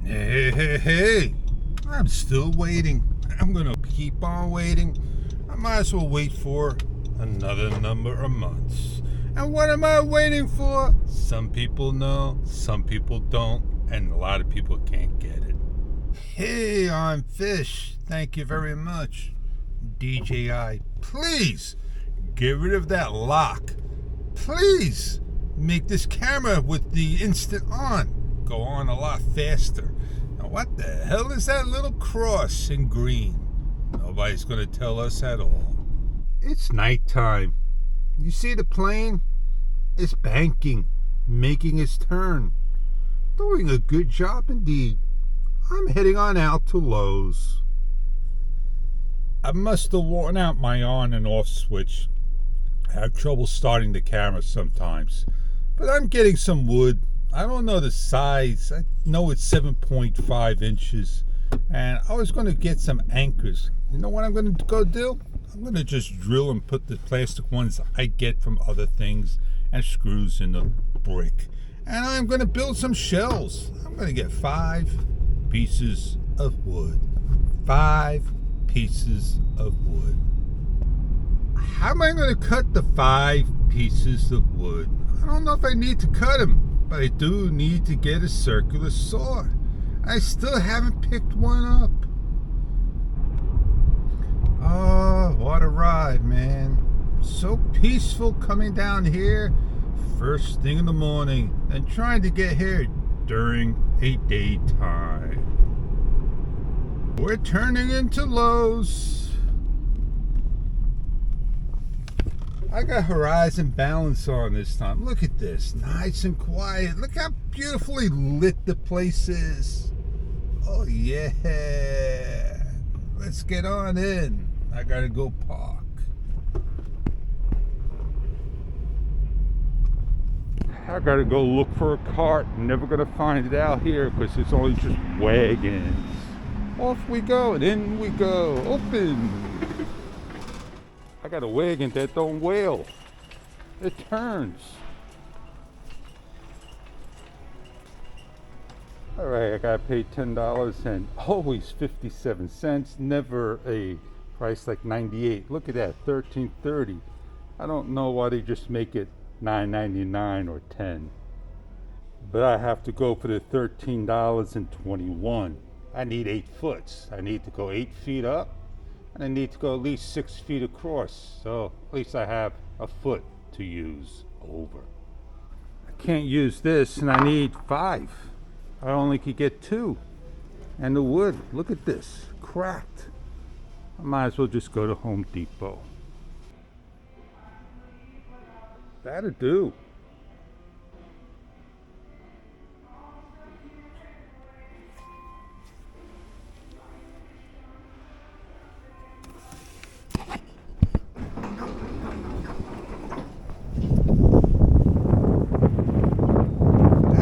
Hey, I'm still waiting. I'm gonna keep on waiting. I might as well wait for another number of months. And what am I waiting for? Some people know, some people don't, and a lot of people can't get it. Hey, I'm Fish. Thank you very much. DJI, please get rid of that lock. Please make this camera with the instant on go on a lot faster. Now, what the hell is that little cross in green? Nobody's going to tell us at all. It's nighttime. You see the plane? It's banking, making its turn. Doing a good job indeed. I'm heading on out to Lowe's. I must have worn out my on and off switch. I have trouble starting the camera sometimes. But I'm getting some wood. I don't know the size. I know it's 7.5 inches. And I was going to get some anchors. You know what I'm going to go do? I'm going to just drill and put the plastic ones I get from other things and screws in the brick. And I'm going to build some shells. I'm going to get 5 pieces of wood. 5 pieces of wood. How am I going to cut the 5 pieces of wood? I don't know if I need to cut them. But I do need to get a circular saw. I still haven't picked one up. Oh, what a ride, man. So peaceful coming down here first thing in the morning and trying to get here during a daytime. We're turning into Lowe's. I got horizon balance on this time. Look at this. Nice and quiet. Look how beautifully lit the place is. Oh, yeah. Let's get on in. I gotta go park. I gotta go look for a cart. Never gonna find it out here because it's only just wagons. Off we go and in we go. Open. I got a wagon that don't wail. It turns. All right, I gotta pay $10 and always 57 cents. Never a price like 98. Look at that, $13.30. I don't know why they just make it $9.99 or 10. But I have to go for the $13.21. I need 8 foot. I need to go 8 feet up. And I need to go at least 6 feet across, so at least I have a foot to use over. I can't use this, and I need 5. I only could get 2. And the wood, look at this, cracked. I might as well just go to Home Depot. That'll do.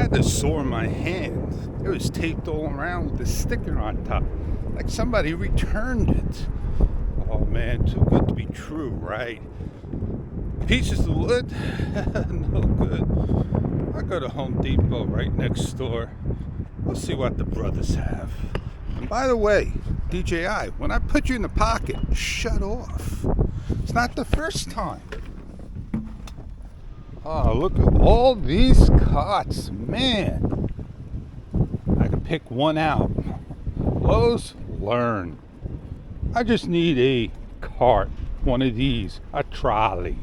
The saw in my hand. It was taped all around with a sticker on top, like somebody returned it. Oh man, too good to be true, right? Pieces of wood, no good. I go to Home Depot right next door. We'll see what the brothers have. And by the way, DJI, when I put you in the pocket, shut off. It's not the first time. Oh, look at all these carts, man. I can pick one out. Lowe's, learn. I just need a cart, one of these, a trolley.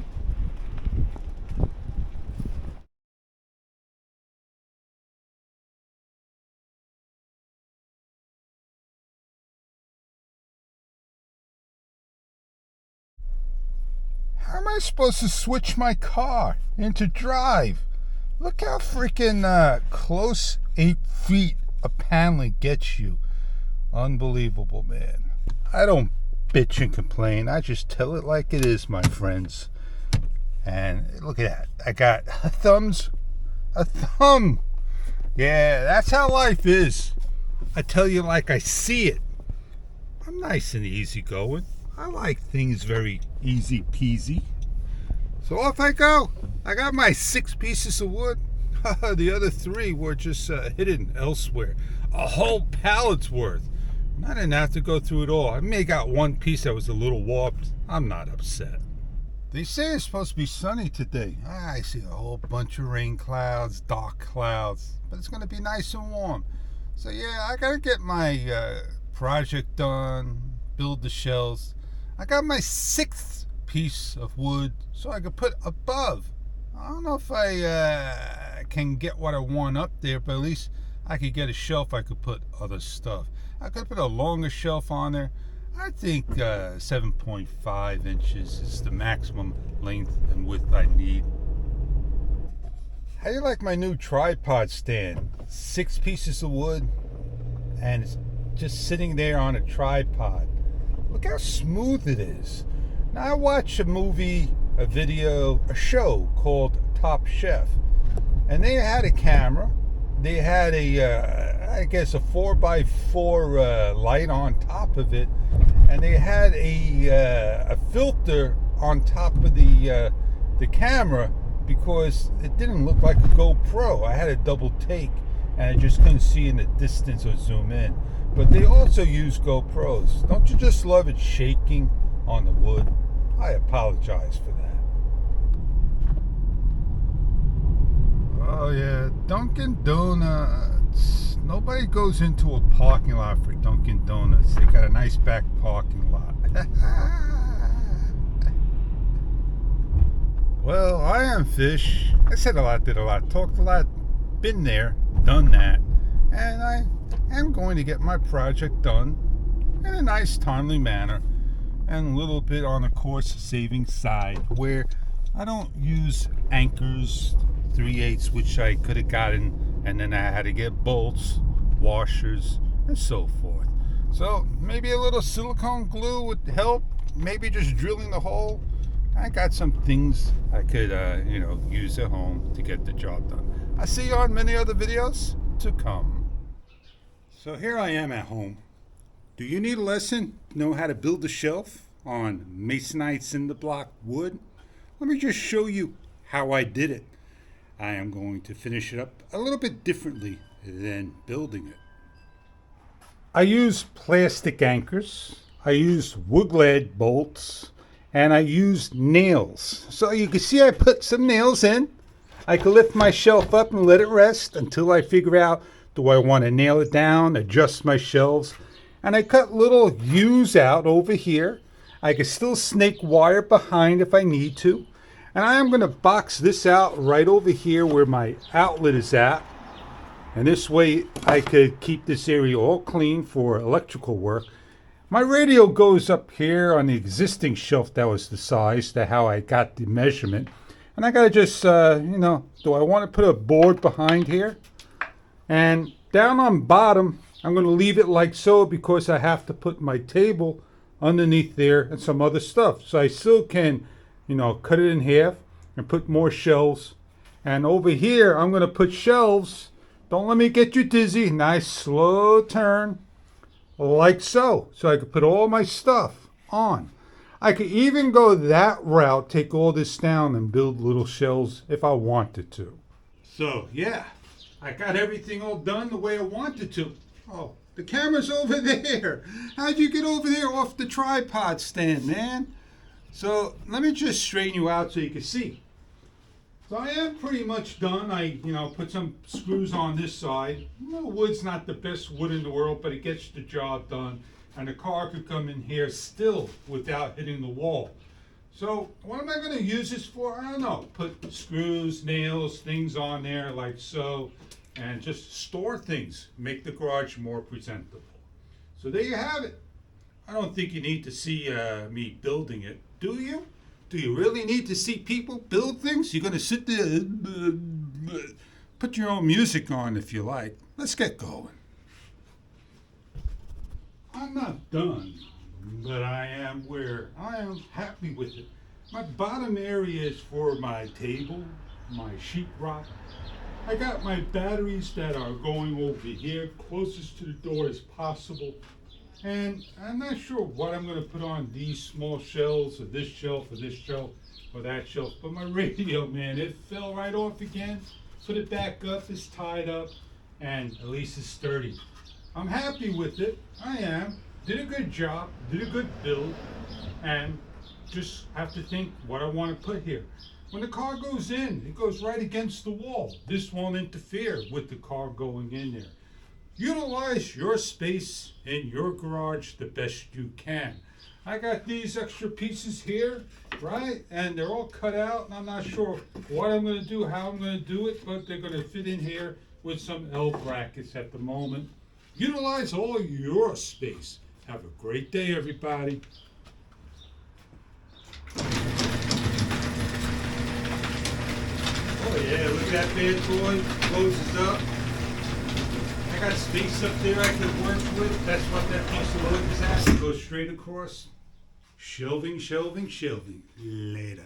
How am I supposed to switch my car into drive? Look how freaking close 8 feet of paneling gets you. Unbelievable, man. I don't bitch and complain. I just tell it like it is, my friends. And look at that. I got a thumb. Yeah, that's how life is. I tell you like I see it. I'm nice and easy going. I like things very easy peasy. So off I go. I got my 6 pieces of wood. The other 3 were just hidden elsewhere. A whole pallet's worth. I didn't have to go through it all. I may have got one piece that was a little warped. I'm not upset. They say it's supposed to be sunny today. I see a whole bunch of rain clouds, dark clouds, but it's going to be nice and warm. So yeah, I got to get my project done, build the shelves. I got my 6th piece of wood so I could put above. I don't know if I can get what I want up there, but at least I could get a shelf I could put other stuff. I could put a longer shelf on there. I think 7.5 inches is the maximum length and width I need. How do you like my new tripod stand? 6 pieces of wood and it's just sitting there on a tripod. Look how smooth it is. Now I watched a movie, a video, a show called Top Chef, and they had a camera. They had I guess a 4x4 light on top of it, and they had a filter on top of the camera because it didn't look like a GoPro. I had a double take, and I just couldn't see in the distance or zoom in. But they also use GoPros. Don't you just love it shaking on the wood? I apologize for that. Oh yeah, Dunkin' Donuts. Nobody goes into a parking lot for Dunkin' Donuts. They got a nice back parking lot. Well, I am Fish. I said a lot, did a lot, talked a lot, been there, done that, and I am going to get my project done in a nice, timely manner, and a little bit on the cost-saving side, where I don't use anchors 3/8, which I could have gotten, and then I had to get bolts, washers, and so forth. So maybe a little silicone glue would help. Maybe just drilling the hole. I got some things I could, use at home to get the job done. I'll see you on many other videos to come. So here I am at home. Do you need a lesson to know how to build a shelf on masonite cinder block wood? Let me just show you how I did it. I am going to finish it up a little bit differently than building it. I used plastic anchors, I used wood lead bolts, and I used nails. So you can see I put some nails in. I can lift my shelf up and let it rest until I figure out, do I want to nail it down, adjust my shelves. And I cut little U's out over here. I can still snake wire behind if I need to. And I am going to box this out right over here where my outlet is at. And this way I could keep this area all clean for electrical work. My radio goes up here on the existing shelf that was the size, to how I got the measurement. And I got to just, do I want to put a board behind here? And down on bottom, I'm going to leave it like so because I have to put my table underneath there and some other stuff. So I still can, cut it in half and put more shelves. And over here, I'm going to put shelves. Don't let me get you dizzy. Nice slow turn. Like so. So I could put all my stuff on. I could even go that route, take all this down and build little shelves if I wanted to. So yeah, I got everything all done the way I wanted to. Oh, the camera's over there. How'd you get over there off the tripod stand, man? So let me just straighten you out so you can see. So I am pretty much done. I, put some screws on this side. Wood's not the best wood in the world, but it gets the job done. And the car could come in here still without hitting the wall. So what am I going to use this for? I don't know. Put screws, nails, things on there like so. And just store things. Make the garage more presentable. So there you have it. I don't think you need to see me building it. Do you? Do you really need to see people build things? You're going to sit there, put your own music on if you like. Let's get going. I'm not done, but I am happy with it. My bottom area is for my table, my sheetrock. I got my batteries that are going over here, closest to the door as possible. And I'm not sure what I'm going to put on these small shelves, or this shelf, or this shelf, or that shelf. But my radio, man, it fell right off again. put it back up, it's tied up, and at least it's sturdy. I'm happy with it, I am. Did a good job, did a good build, and just have to think what I want to put here. When the car goes in, it goes right against the wall. This won't interfere with the car going in there. Utilize your space in your garage the best you can. I got these extra pieces here, right? And they're all cut out, and I'm not sure what I'm going to do, how I'm going to do it, but they're going to fit in here with some L brackets at the moment. Utilize all your space. Have a great day, everybody. Oh yeah, look at that bad boy. Closes up. I got space up there I can work with. That's what that piece of wood is at. It goes straight across. Shelving, shelving, shelving. Later.